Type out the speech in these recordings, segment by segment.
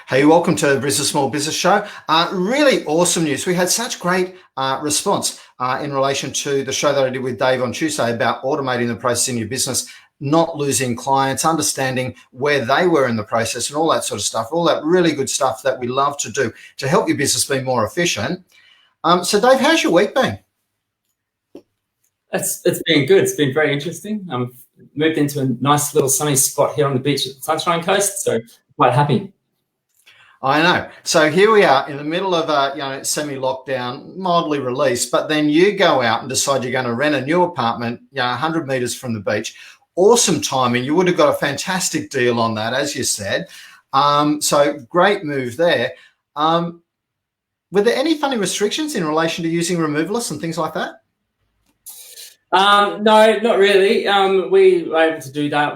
Hey, welcome to the Brisbane Small Business Show. Really awesome news. We had such great response in relation to the show that I did with Dave on Tuesday about automating the process in your business, not losing clients, understanding where they were in the process and all that sort of stuff, all that really good stuff that we love to do to help your business be more efficient. So Dave, how's your week been? It's been good. It's been very interesting. Moved into a nice little sunny spot here on the beach at the Sunshine Coast, so quite happy. I know. So here we are in the middle of a semi-lockdown, mildly released, but then you go out and decide you're going to rent a new apartment, 100 metres from the beach. Awesome timing. You would have got a fantastic deal on that, as you said. So great move there. Were there any funny restrictions in relation to using removalists and things like that? No, not really. We were able to do that.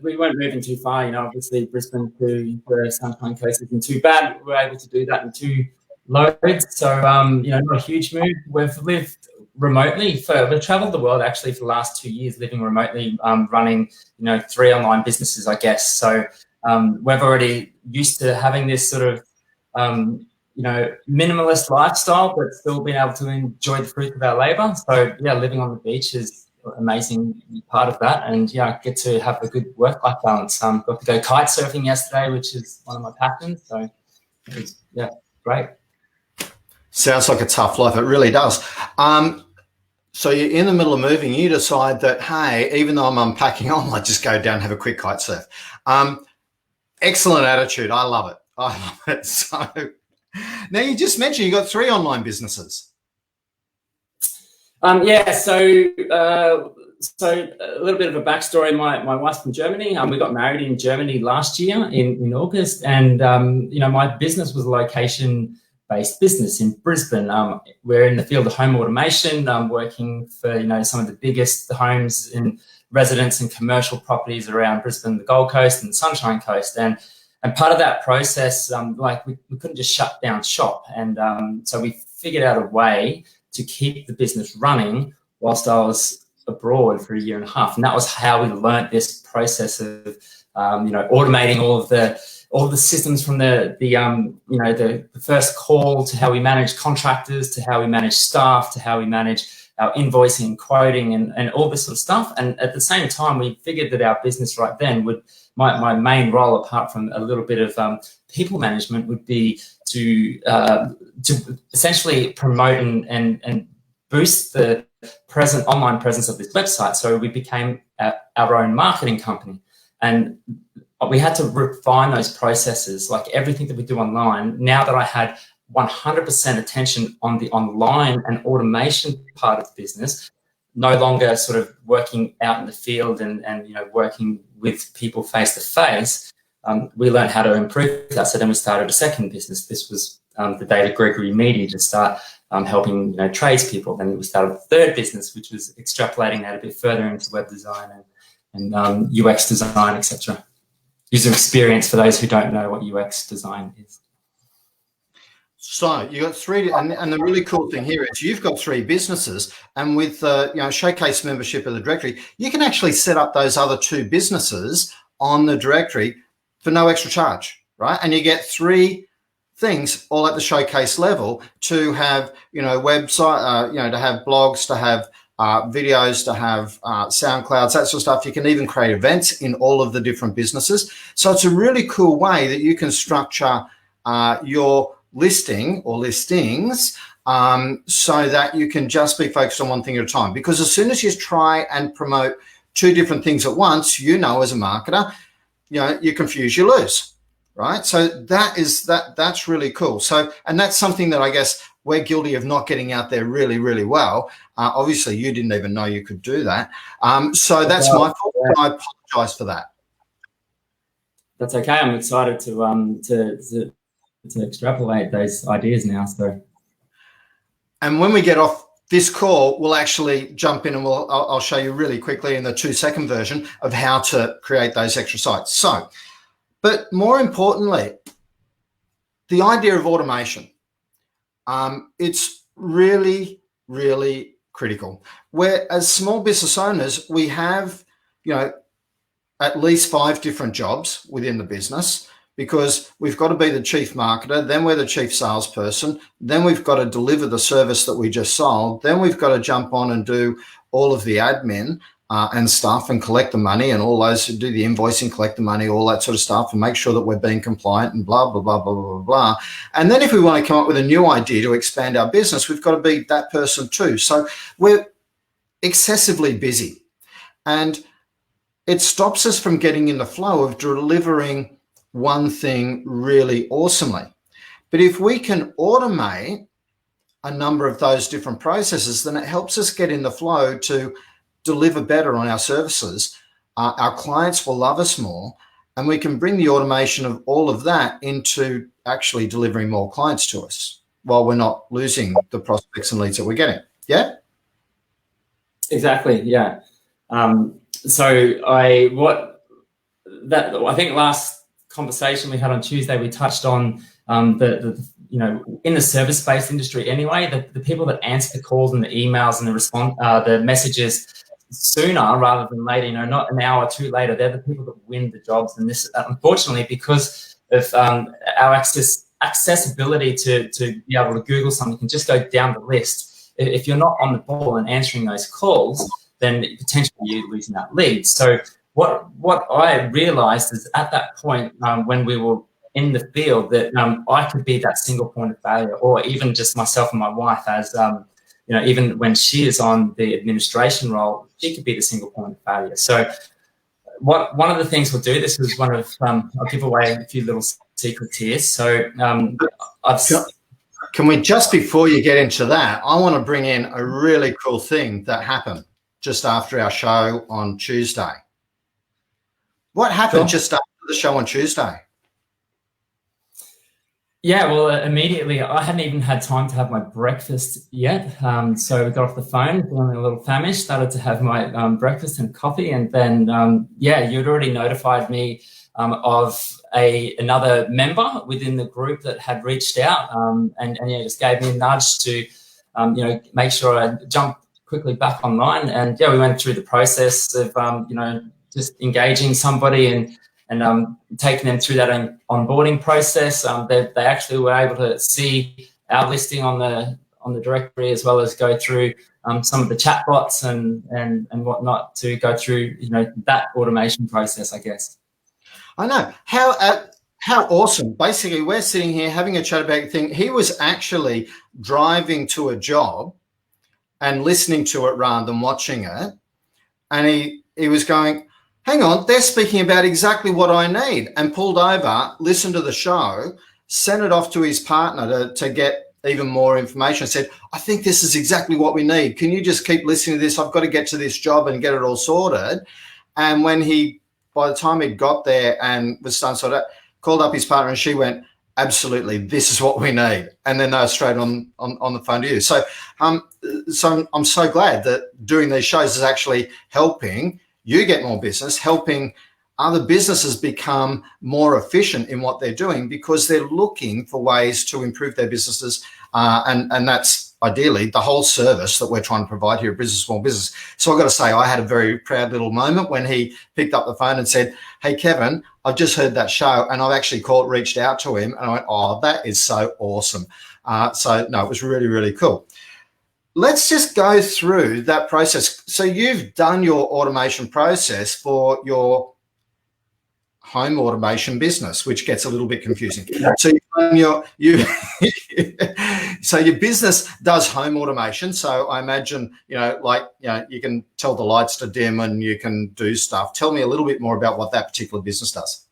We weren't moving too far. Obviously Brisbane to the Sunshine Coast isn't too bad. We were able to do that in 2 loads. So, not a huge move. We've lived remotely we've travelled the world actually for the last 2 years, living remotely, running, 3 online businesses, I guess. So, we've already used to having this sort of, minimalist lifestyle, but still being able to enjoy the fruit of our labour. So, living on the beach is an amazing part of that. And, get to have a good work-life balance. Got to go kite surfing yesterday, which is one of my passions. So, it was, great. Sounds like a tough life. It really does. So you're in the middle of moving. You decide that, hey, even though I'm unpacking, I might just go down and have a quick kite surf. Excellent attitude. I love it. So now you just mentioned you got 3 online businesses. So a little bit of a backstory. My wife's from Germany. We got married in Germany last year in August, and my business was a location-based business in Brisbane. We're in the field of home automation, working for some of the biggest homes in residence and commercial properties around Brisbane, the Gold Coast, and the Sunshine Coast, and part of that process, we couldn't just shut down shop, and so we figured out a way to keep the business running whilst I was abroad for 1.5 years, and that was how we learnt this process of automating all of the systems from the first call to how we manage contractors, to how we manage staff, to how we manage our invoicing, quoting, and all this sort of stuff. And at the same time, we figured that our business right then my main role, apart from a little bit of people management, would be to essentially promote and boost the online presence of this website. So we became our own marketing company, and we had to refine those processes, like everything that we do online. Now that I had 100% attention on the online and automation part of the business, no longer sort of working out in the field and working with people face to face, we learned how to improve that. So then we started a second business. This was the David Gregory Media, to start helping tradespeople. Then we started a third business, which was extrapolating that a bit further into web design and UX design, etc. User experience, for those who don't know what UX design is. So you got 3, and the really cool thing here is you've got 3 businesses, and with Showcase membership of the directory, you can actually set up those other 2 businesses on the directory for no extra charge, right? And you get 3 things all at the Showcase level to have, website, to have blogs, to have videos, to have SoundClouds, that sort of stuff. You can even create events in all of the different businesses. So it's a really cool way that you can structure your listing or listings so that you can just be focused on one thing at a time. Because as soon as you try and promote 2 different things at once, as a marketer, you confuse, you lose, right? So that's really cool. So, and that's something that I guess we're guilty of not getting out there really, really well. Obviously, you didn't even know you could do that. So that's my fault. I apologize for that. That's okay. I'm excited to extrapolate those ideas now. So, and when we get off this call, we'll actually jump in and I'll show you really quickly in the 2-second version of how to create those extra sites. So, but more importantly, the idea of automation, it's really, really critical. Where as small business owners, we have, at least 5 different jobs within the business. because we've got to be the chief marketer, then we're the chief salesperson, then we've got to deliver the service that we just sold, then we've got to jump on and do all of the admin and stuff and collect the money and all those who do the invoicing, collect the money, all that sort of stuff, and make sure that we're being compliant and blah, blah, blah, blah, blah, blah. And then if we want to come up with a new idea to expand our business, we've got to be that person too. So we're excessively busy, and it stops us from getting in the flow of delivering one thing really awesomely. But if we can automate a number of those different processes, then it helps us get in the flow to deliver better on our services. Our clients will love us more, and we can bring the automation of all of that into actually delivering more clients to us while we're not losing the prospects and leads that we're getting. Yeah? Exactly, yeah. So I think last conversation we had on Tuesday, we touched on the in the service-based industry anyway, the people that answer the calls and the emails and the messages sooner rather than later, not an hour or two later, they're the people that win the jobs. And this, unfortunately, because of our accessibility to be able to Google something, you can just go down the list. If you're not on the ball and answering those calls, then potentially you're losing that lead. So what I realized is at that point when we were in the field that I could be that single point of failure, or even just myself and my wife as, even when she is on the administration role, she could be the single point of failure. So one of the things we'll do, this was one of, I'll give away a few little secrets here. So can we, just before you get into that, I want to bring in a really cool thing that happened just after our show on Tuesday. What happened just after the show on Tuesday? Yeah, well, immediately I hadn't even had time to have my breakfast yet. So we got off the phone, feeling a little famished, started to have my breakfast and coffee. And then, you'd already notified me of another member within the group that had reached out and just gave me a nudge to, make sure I jumped quickly back online. And we went through the process of, just engaging somebody and taking them through that onboarding process. They actually were able to see our listing on the directory, as well as go through some of the chatbots and whatnot to go through that automation process, I guess. I know how awesome. Basically, we're sitting here having a chat about the thing. He was actually driving to a job and listening to it rather than watching it, and he was going, hang on, they're speaking about exactly what I need, and pulled over, listened to the show, sent it off to his partner to get even more information, said, I think this is exactly what we need. Can you just keep listening to this? I've got to get to this job and get it all sorted. And by the time he got there and was done sort of, called up his partner and she went, absolutely, this is what we need. And then they were straight on the phone to you. So I'm so glad that doing these shows is actually helping you get more business, helping other businesses become more efficient in what they're doing, because they're looking for ways to improve their businesses. And that's ideally the whole service that we're trying to provide here at Business Small Business. So I've got to say, I had a very proud little moment when he picked up the phone and said, hey, Kevin, I've just heard that show, and I've actually reached out to him. And I went, oh, that is so awesome. So no, it was really, really cool. Let's just go through that process. So you've done your automation process for your home automation business, which gets a little bit confusing. So so your business does home automation. So I imagine, you can tell the lights to dim and you can do stuff. Tell me a little bit more about what that particular business does.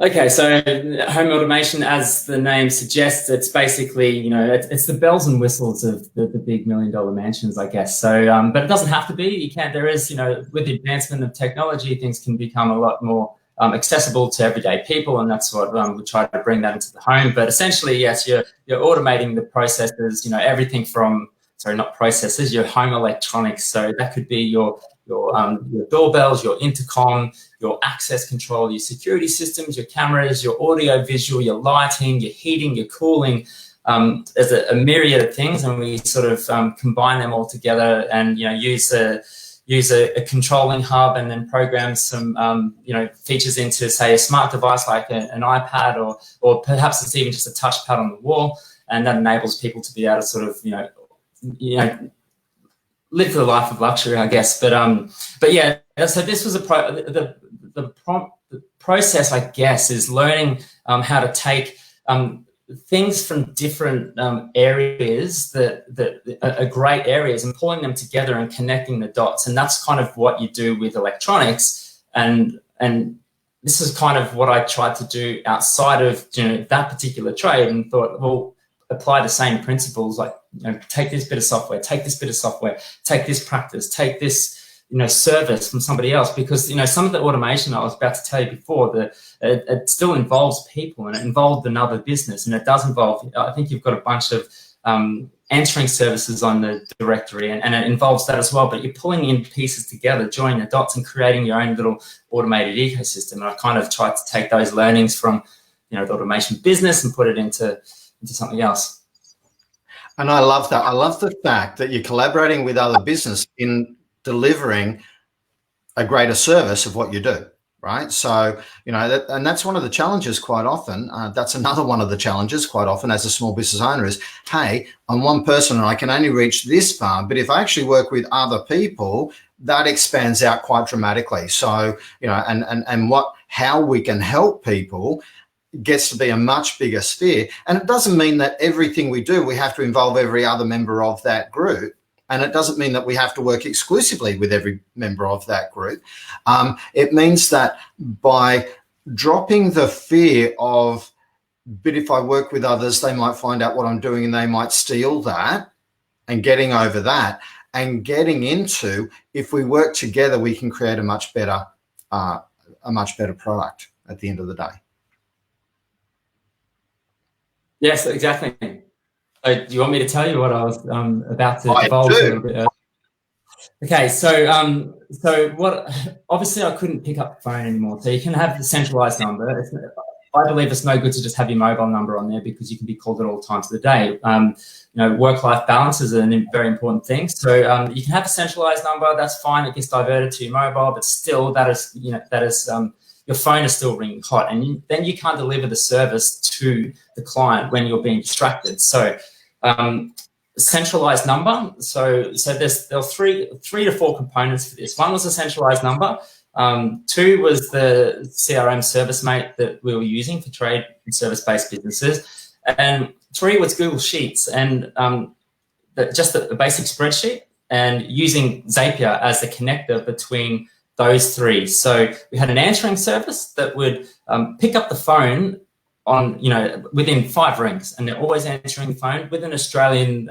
Okay, so home automation, as the name suggests, it's basically, it's the bells and whistles of the big $1 million mansions, I guess. So, but it doesn't have to be. There is, with the advancement of technology, things can become a lot more accessible to everyday people, and that's what we try to bring that into the home. But essentially, yes, you're automating the processes, everything from, not processes, your home electronics. So that could be your doorbells, your intercom, your access control, your security systems, your cameras, your audio visual, your lighting, your heating, your cooling. There's a myriad of things, and we sort of combine them all together and use use a controlling hub and then program some features into, say, a smart device like an iPad, or perhaps it's even just a touchpad on the wall, and that enables people to be able to sort of live the life of luxury, I guess. But yeah, so this was the process, I guess, is learning how to take things from different areas that are great areas and pulling them together and connecting the dots. And that's kind of what you do with electronics. And this is kind of what I tried to do outside of that particular trade, and thought, well, apply the same principles, like take this bit of software, take this bit of software, take this practice, take this service from somebody else, because some of the automation I was about to tell you before, that it still involves people, and it involved another business, and it does involve, I think you've got a bunch of answering services on the directory, and it involves that as well, but you're pulling in pieces together, joining the dots and creating your own little automated ecosystem. And I kind of tried to take those learnings from the automation business and put it into something else. And I love that. I love the fact that you're collaborating with other business in delivering a greater service of what you do, right? So, and that's one of the challenges quite often. That's another one of the challenges quite often as a small business owner is, hey, I'm one person and I can only reach this far, but if I actually work with other people, that expands out quite dramatically. So, how we can help people gets to be a much bigger sphere. And it doesn't mean that everything we do, we have to involve every other member of that group. And it doesn't mean that we have to work exclusively with every member of that group. It means that by dropping the fear of, but if I work with others, they might find out what I'm doing and they might steal that, and getting over that and getting into, if we work together, we can create a much better product at the end of the day. Yes, exactly. Do you want me to tell you what I was about to divulge a little bit earlier? Okay, so what? Obviously, I couldn't pick up the phone anymore. So you can have the centralized number. I believe it's no good to just have your mobile number on there, because you can be called at all times of the day. Work-life balance is a very important thing. So you can have a centralized number. That's fine. It gets diverted to your mobile, but still, that is your phone is still ringing hot, and then you can't deliver the service to the client when you're being distracted. So centralized number. So there were three to four components for this. One was a centralized number. Two was the CRM ServiceMate that we were using for trade and service-based businesses. And three was Google Sheets, and just a basic spreadsheet, and using Zapier as the connector between those three. So we had an answering service that would pick up the phone on, within 5 rings, and they're always answering the phone with an Australian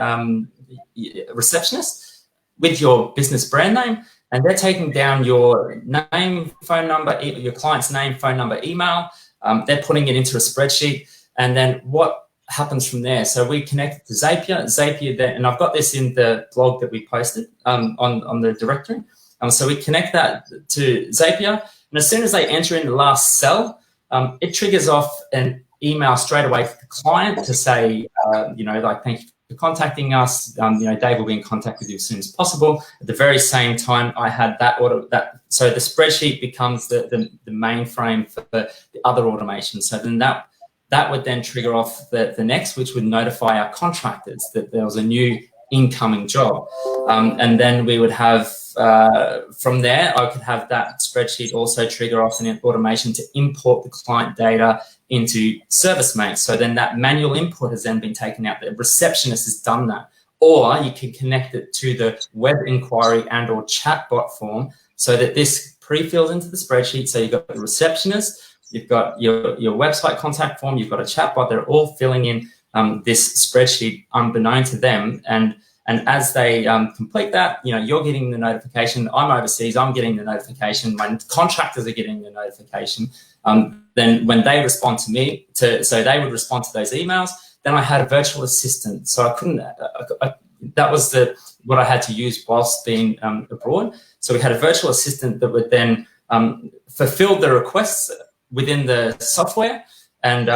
receptionist with your business brand name, and they're taking down your name, phone number, your client's name, phone number, email. They're putting it into a spreadsheet, and then what happens from there? So we connected to Zapier then, and I've got this in the blog that we posted on the directory. So we connect that to Zapier, and as soon as they enter in the last cell, it triggers off an email straight away to the client to say, thank you for contacting us. Dave will be in contact with you as soon as possible. At the very same time, I had so the spreadsheet becomes the mainframe for the other automation. So then that would then trigger off the next, which would notify our contractors that there was a new incoming job. And then we would have, from there, I could have that spreadsheet also trigger off an automation to import the client data into ServiceMate. So then that manual input has then been taken out. The receptionist has done that. Or you can connect it to the web inquiry and or chatbot form, so that this pre-fills into the spreadsheet. So you've got the receptionist, you've got your website contact form, you've got a chatbot. They're all filling in this spreadsheet unbeknown to them. And as they complete that, you're getting the notification. I'm overseas, I'm getting the notification. My contractors are getting the notification. Then when they respond to me, so they would respond to those emails. Then I had a virtual assistant. So I couldn't, that was what I had to use whilst being abroad. So we had a virtual assistant that would then fulfill the requests within the software. And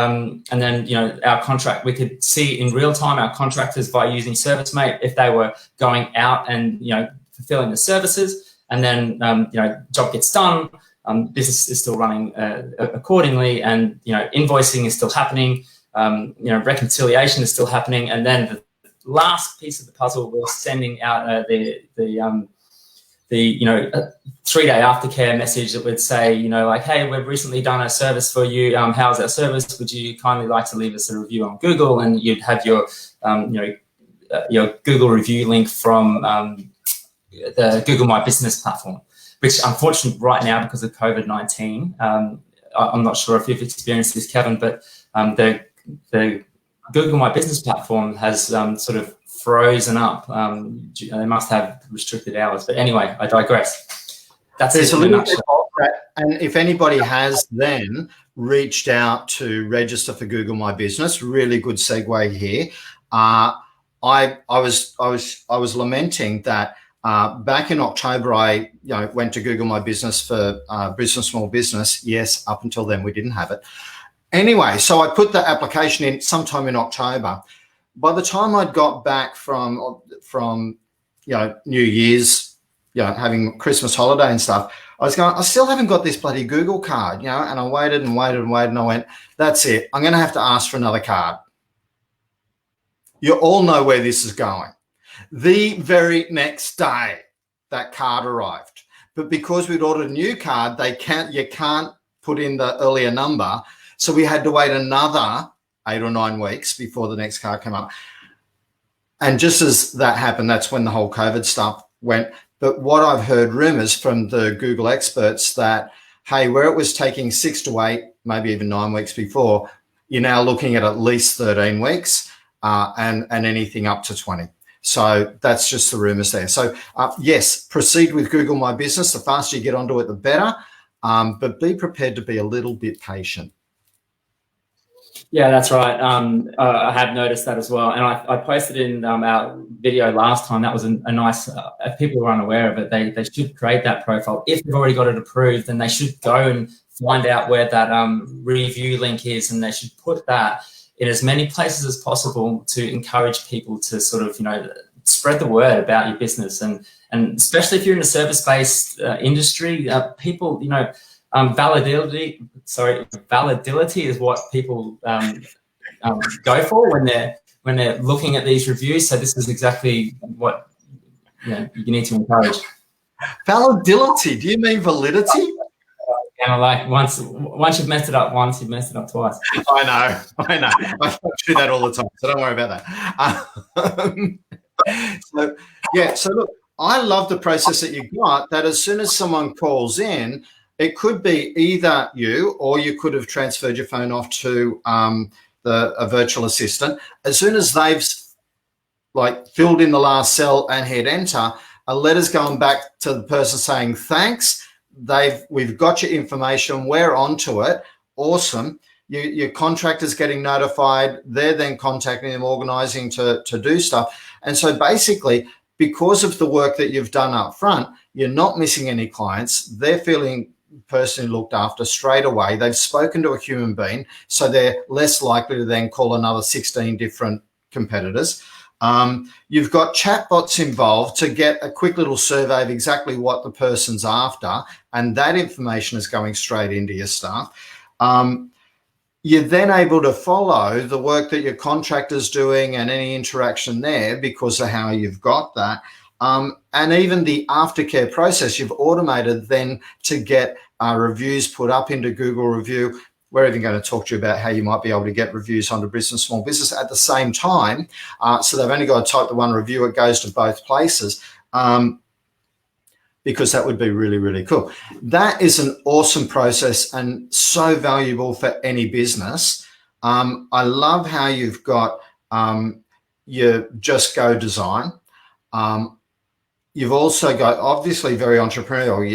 then, our contract, we could see in real time our contractors by using ServiceMate if they were going out and, fulfilling the services. and then job gets done, business is still running accordingly, and invoicing is still happening, reconciliation is still happening, and then the last piece of the puzzle, we're sending out the 3-day aftercare message that would say, hey, we've recently done a service for you. How's our service? Would you kindly like to leave us a review on Google? And you'd have your Google review link from the Google My Business platform, which unfortunately right now, because of COVID-19, I'm not sure if you've experienced this, Kevin, but the Google My Business platform has sort of frozen up. They must have restricted hours. But anyway, I digress. There's a little bit of that. And if anybody has then reached out to register for Google My Business, really good segue here. I was lamenting that back in October, I went to Google My Business for business, small business. Yes, up until then we didn't have it. Anyway, so I put the application in sometime in October. By the time I'd got back from New Year's, having Christmas holiday and stuff, I was going, I still haven't got this bloody Google card, and I waited and waited and waited, and I went, that's it. I'm going to have to ask for another card. You all know where this is going. The very next day, that card arrived. But because we'd ordered a new card, you can't put in the earlier number. So we had to wait another 8 or 9 weeks before the next card came up. And just as that happened, that's when the whole COVID stuff went. But what I've heard rumors from the Google experts that, hey, where it was taking 6 to 8, maybe even 9 weeks before, you're now looking at least 13 weeks and anything up to 20. So that's just the rumors there. So yes, proceed with Google My Business. The faster you get onto it, the better. But be prepared to be a little bit patient. Yeah, that's right. I have noticed that as well. And I posted in our video last time. That was a nice, if people are unaware of it, they should create that profile. If they've already got it approved, then they should go and find out where that review link is, and they should put that in as many places as possible to encourage people to sort of, spread the word about your business. And especially if you're in a service-based industry, people, validity is what people go for when they're looking at these reviews. So this is exactly what you need to encourage. Validity? Do you mean validity? Like once you've messed it up once, you've messed it up twice. I know. I do that all the time, so don't worry about that. So look, I love the process that you got, that as soon as someone calls in, it could be either you, or you could have transferred your phone off to a virtual assistant. As soon as they've filled in the last cell and hit enter, a letter's going back to the person saying thanks. We've got your information. We're onto it. Awesome. Your contractor's getting notified. They're then contacting them, organising to do stuff. And so basically, because of the work that you've done up front, you're not missing any clients. They're feeling personally looked after straight away. They've spoken to a human being, so they're less likely to then call another 16 different competitors. You've got chatbots involved to get a quick little survey of exactly what the person's after, and that information is going straight into your staff. You're then able to follow the work that your contractor's doing and any interaction there because of how you've got that. And even the aftercare process, you've automated then to get reviews put up into Google Review. We're even going to talk to you about how you might be able to get reviews onto business, small business at the same time. So they've only got to type the one review. It goes to both places because that would be really, really cool. That is an awesome process and so valuable for any business. I love how you've got your Just Go design. You've also got, obviously, very entrepreneurial.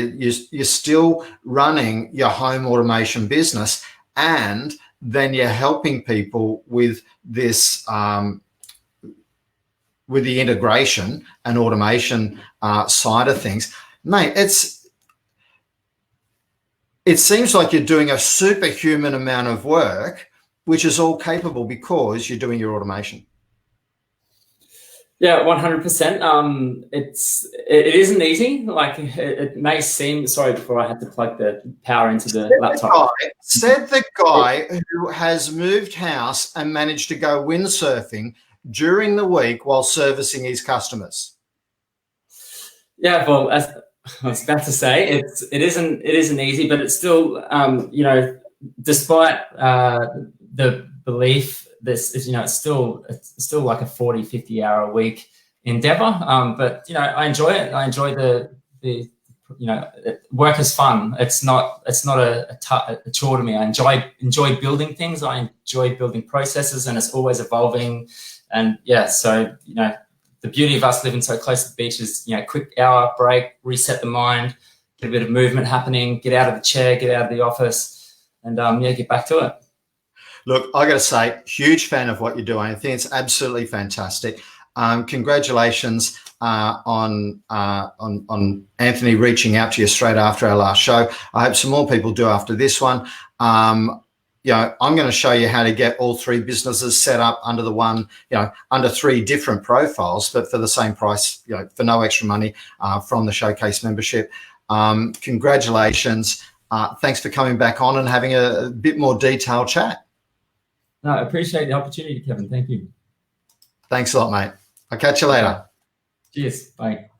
You're still running your home automation business, and then you're helping people with this, with the integration and automation side of things. Mate, it seems like you're doing a superhuman amount of work, which is all capable because you're doing your automation. Yeah, 100%. It isn't easy. Like it may seem. Sorry, before I had to plug the power into the laptop. Said the guy who has moved house and managed to go windsurfing during the week while servicing his customers. Yeah, well, as I was about to say, it isn't easy, but it's still you know, despite the belief this is, you know, it's still like a 40, 50 hour a week endeavor. But you know, I enjoy it. I enjoy the you know, work is fun. It's not a chore to me. I enjoy building things. I enjoy building processes, and it's always evolving. And yeah, so you know, the beauty of us living so close to the beach is, you know, quick hour break, reset the mind, get a bit of movement happening, get out of the chair, get out of the office, and yeah, get back to it. Look, I got to say, huge fan of what you're doing. I think it's absolutely fantastic. Congratulations on Anthony reaching out to you straight after our last show. I hope some more people do after this one. You know, I'm going to show you how to get all three businesses set up under the one, you know, under three different profiles, but for the same price, you know, for no extra money from the Showcase membership. Congratulations. Thanks for coming back on and having a bit more detailed chat. No, I appreciate the opportunity, Kevin. Thank you. Thanks a lot, mate. I'll catch you later. Cheers. Bye.